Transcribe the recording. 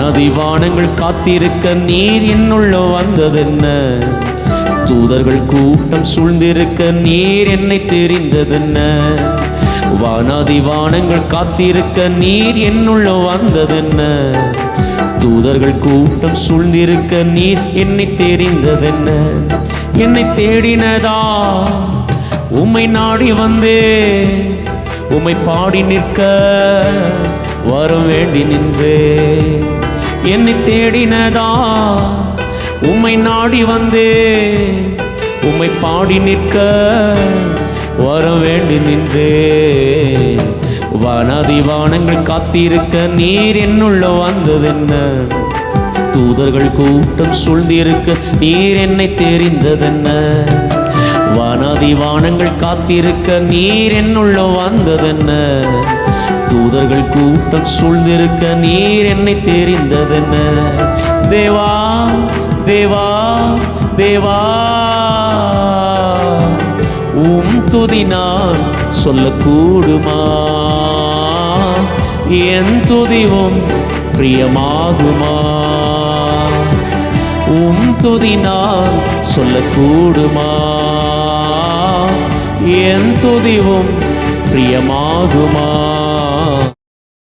வானதி வானங்கள் காத்திருக்க நீர் என்னுள்ள வந்ததென்ன? தூதர்கள் கூட்டம் சூழ்ந்திருக்க நீர் என்னை தெரிந்ததென்ன? வானாதி வானங்கள் காத்திருக்க நீர் என்னுள்ள வந்ததென்ன? தூதர்கள் கூட்டம் சூழ்ந்திருக்க நீர் என்னை தெரிந்ததென்ன? என்னை தேடினதா உம்மை நாடி வந்தே, உம்மை பாடி நிற்க வரம் வேண்டி நின்றே. என்னை தேடினதா உம்மை நாடி வந்தே, உம்மை பாடி நிற்க வரம் வேண்டி நின்றே. வானாதி வானங்கள் காத்திருக்க நீர் என்னுள்ள வந்ததென்ன? தூதர்கள் கூட்டம் சூழ்ந்திருக்க நீர் என்னை தெரிந்ததென்ன? வானாதி வானங்கள் காத்திருக்க நீர் என்னுள்ள வந்ததென்ன? தூதர்கள் கூட்டம் சூழ்ந்திருக்க நீர் என்னை தெரிந்ததென்ன? தேவா தேவா தேவா, உம் துதி நான் சொல்லக்கூடுமா? என் துதிவும் பிரியமாகுமா? உம் துதி நான் சொல்லக்கூடுமா? என் துதிவும் பிரியமாகுமா?